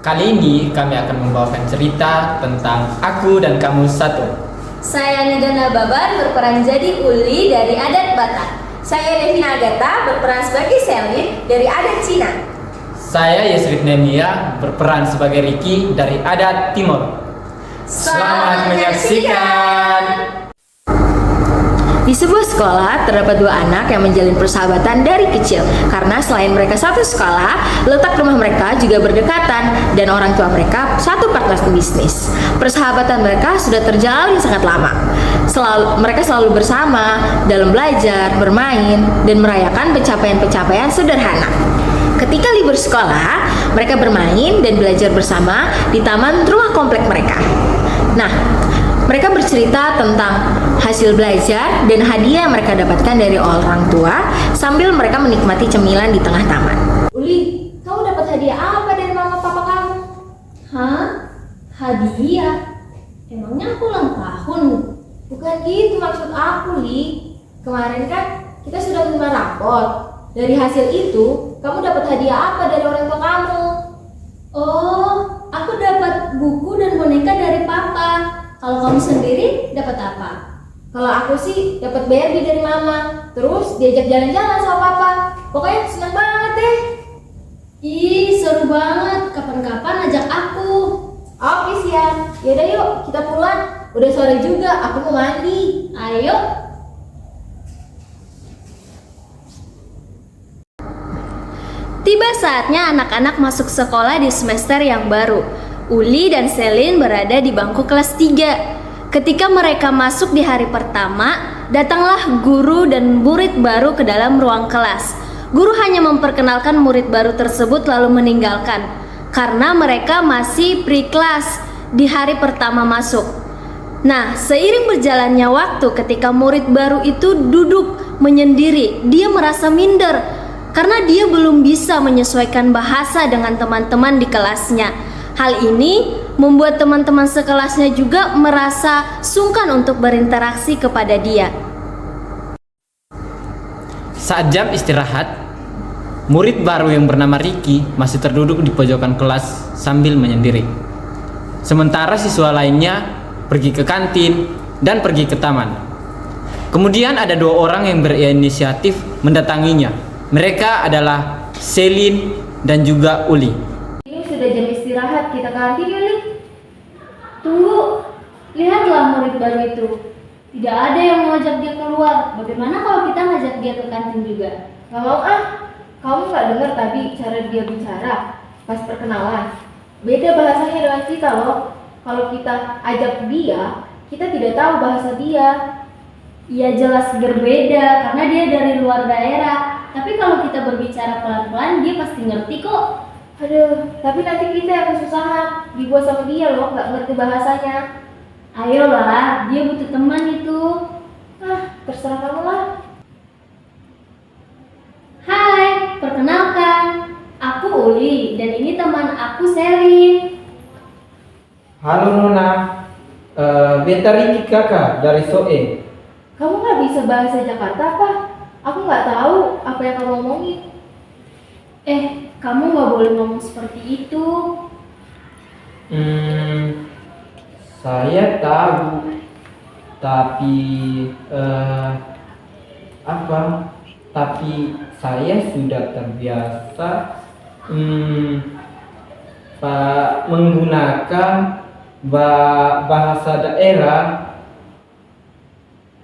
Kali ini kami akan membawakan cerita tentang Aku dan Kamu Satu. Saya Nidana Baban berperan jadi Uli dari adat Batak. Saya Devina Agatha berperan sebagai Selin dari adat Cina. Saya Yesrit Nemia berperan sebagai Ricky dari adat Timur. Selamat menyaksikan. Di sebuah sekolah terdapat dua anak yang menjalin persahabatan dari kecil. Karena selain mereka satu sekolah, letak rumah mereka juga berdekatan dan orang tua mereka satu partner bisnis. Persahabatan mereka sudah terjalin sangat lama. Mereka selalu bersama dalam belajar, bermain, dan merayakan pencapaian-pencapaian sederhana. Ketika libur sekolah, mereka bermain dan belajar bersama di taman rumah komplek mereka. Nah, mereka bercerita tentang hasil belajar dan hadiah yang mereka dapatkan dari orang tua sambil mereka menikmati cemilan di tengah taman. Uli, kamu dapat hadiah apa dari mama papa kamu? Hah? Hadiah? Emangnya aku ulang tahun? Bukan gitu maksud aku, Li. Kemarin kan kita sudah menerima raport. Dari hasil itu, kamu dapat hadiah apa dari orang tua kamu? Oh, aku dapat buku dan boneka dari papa. Kalau kamu sendiri dapat apa? Kalau aku sih dapat Barbie dari mama. Terus diajak jalan-jalan sama papa. Pokoknya seneng banget deh. Ih, seru banget. Kapan-kapan ajak aku. Oke siap. Yaudah yuk, kita pulang. Udah sore juga, aku mau mandi. Ayo. Tiba saatnya anak-anak masuk sekolah di semester yang baru. Uli dan Selin berada di bangku kelas 3. Ketika mereka masuk di hari pertama, datanglah guru dan murid baru ke dalam ruang kelas. Guru hanya memperkenalkan murid baru tersebut lalu meninggalkan, karena mereka masih pre-class di hari pertama masuk. Nah, seiring berjalannya waktu ketika murid baru itu duduk menyendiri, dia merasa minder karena dia belum bisa menyesuaikan bahasa dengan teman-teman di kelasnya. Hal ini membuat teman-teman sekelasnya juga merasa sungkan untuk berinteraksi kepada dia. Saat jam istirahat, murid baru yang bernama Ricky masih terduduk di pojokan kelas sambil menyendiri. Sementara siswa lainnya pergi ke kantin dan pergi ke taman. Kemudian ada dua orang yang berinisiatif mendatanginya. Mereka adalah Selin dan juga Uli. Sudah jam istirahat, kita ke kantin yuk, Li. Tunggu, lihatlah murid baru itu. Tidak ada yang mengajak dia keluar. Bagaimana kalau kita ngajak dia ke kantin juga? Gak mau ah, kamu gak dengar tadi cara dia bicara pas perkenalan? Beda bahasanya dengan kita loh. Kalau kita ajak dia, kita tidak tahu bahasa dia. Iya jelas berbeda, karena dia dari luar daerah. Tapi kalau kita berbicara pelan-pelan, dia pasti ngerti kok. Aduh, tapi nanti kita yang kesusahan dibuat sama dia loh, gak ngerti bahasanya. Ayolah, dia butuh teman itu. Terserah kamu lah. Hai, perkenalkan, aku Uli dan ini teman aku Selin. Halo Nona, beta Ricky kakak dari Soe. Kamu gak bisa bahasa Jakarta apa? Aku gak tahu apa yang kamu ngomongin. Kamu gak boleh ngomong seperti itu. Saya tahu, tapi Tapi saya sudah terbiasa menggunakan bahasa daerah.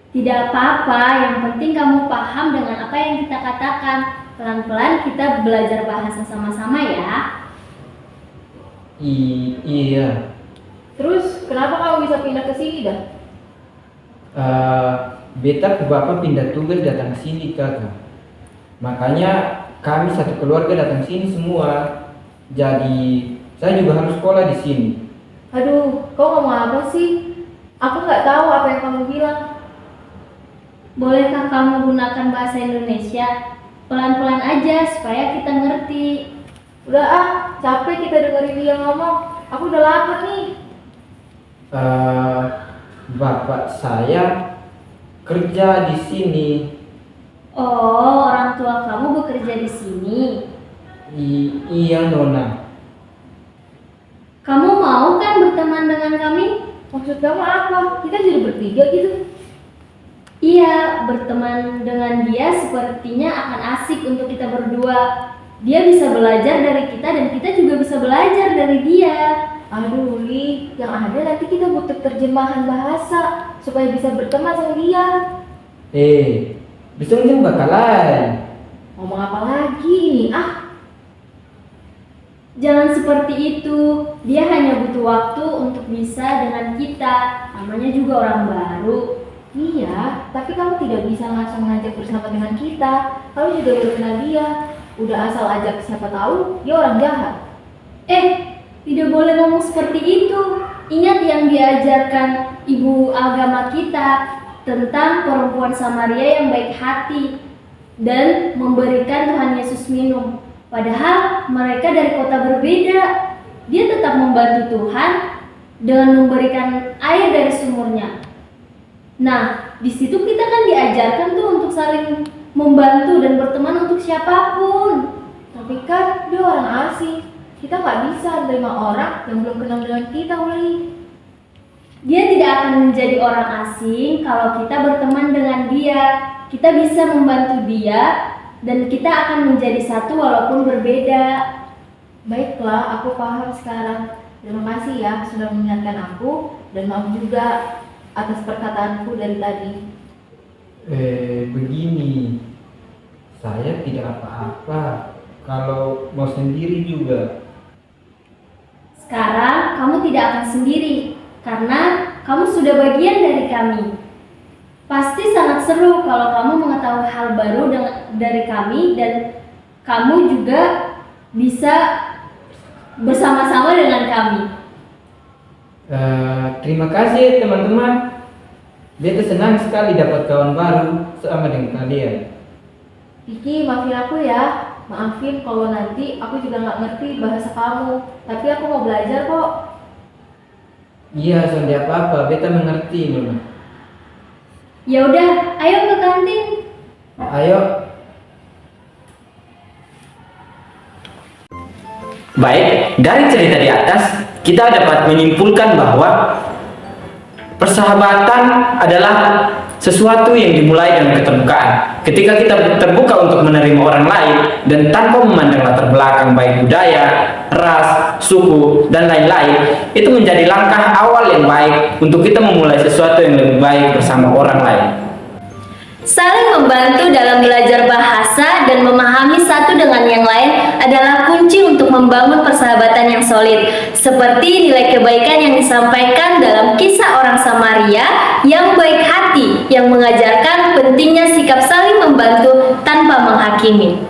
Tidak apa-apa, yang penting kamu paham dengan apa yang kita katakan. Pelan-pelan kita belajar bahasa sama-sama ya. Iya. Terus kenapa kamu bisa pindah ke sini dah? Beta ke bapak pindah tugas datang sini kakak. Makanya kami satu keluarga datang sini semua. Jadi saya juga harus sekolah di sini. Aduh, kau ngomong apa sih? Aku nggak tahu apa yang kamu bilang. Bolehkah kamu gunakan bahasa Indonesia? Pelan-pelan aja supaya kita ngerti. Udah ah, capek kita dengerin dia ngomong. Aku udah lapar nih. Bapak saya kerja di sini. Oh, orang tua kamu bekerja di sini. Iya Nona. berteman dengan kami? Maksud kamu apa? Kita jadi bertiga gitu? Iya, berteman dengan dia sepertinya akan asik untuk kita berdua. Dia bisa belajar dari kita dan kita juga bisa belajar dari dia. Aduh, Li, yang ada nanti kita butuh terjemahan bahasa supaya bisa berteman sama dia. Bisa ujung bakalan. Ngomong apa lagi ini? Jangan seperti itu. Dia hanya butuh waktu untuk bisa dengan kita. Namanya juga orang baru. Iya, tapi kamu tidak bisa langsung ngajak bersama dengan kita. Kamu juga belum kenal dia. Udah asal ajak, siapa tahu dia orang jahat. Tidak boleh ngomong seperti itu. Ingat yang diajarkan ibu agama kita tentang perempuan Samaria yang baik hati dan memberikan Tuhan Yesus minum. Padahal mereka dari kota berbeda. Dia tetap membantu Tuhan dengan memberikan air dari sumurnya. Nah, di situ kita kan diajarkan tuh untuk saling membantu dan berteman untuk siapapun. Tapi kan dia orang asing. Kita nggak bisa menerima orang yang belum kenal dengan kita, Uli. Dia tidak akan menjadi orang asing kalau kita berteman dengan dia. Kita bisa membantu dia dan kita akan menjadi satu walaupun berbeda. Baiklah, aku paham sekarang. Terima kasih ya sudah mengingatkan aku dan maaf juga atas perkataanku dari tadi. Begini, saya tidak apa-apa kalau mau sendiri juga. Sekarang kamu tidak akan sendiri karena kamu sudah bagian dari kami. Pasti sangat seru kalau kamu mengetahui hal baru dari kami dan kamu juga bisa bersama-sama dengan kami. Terima kasih teman-teman. Beta senang sekali dapat kawan baru sama dengan kalian. Vicky, maafin aku ya. Maafin kalau nanti aku juga nggak ngerti bahasa kamu. Tapi aku mau belajar kok. Iya, tidak apa-apa. Beta mengerti, Nona. Ya udah, ayo ke kantin. Ayo. Baik, dari cerita di atas kita dapat menyimpulkan bahwa persahabatan adalah sesuatu yang dimulai dengan keterbukaan. Ketika kita terbuka untuk menerima orang lain dan tanpa memandang latar belakang baik budaya, ras, suku, dan lain-lain, itu menjadi langkah awal yang baik untuk kita memulai sesuatu yang lebih baik bersama orang lain. Saling membantu dalam belajar bahasa dan memahami satu dengan yang lain adalah kunci untuk membangun persahabatan yang solid. Seperti nilai kebaikan yang disampaikan dalam kisah orang Samaria yang baik hati, yang mengajarkan pentingnya sikap saling membantu tanpa menghakimi.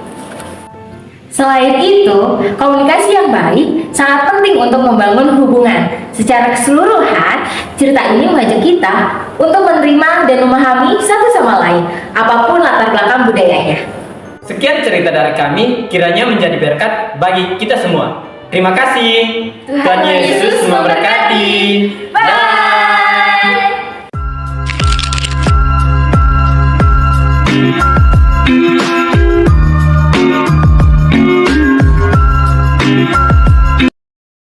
Selain itu, komunikasi yang baik sangat penting untuk membangun hubungan. Secara keseluruhan, cerita ini mengajak kita untuk menerima dan memahami satu sama lain, apapun latar belakang budayanya. Sekian cerita dari kami, kiranya menjadi berkat bagi kita semua. Terima kasih. Tuhan Yesus memberkati.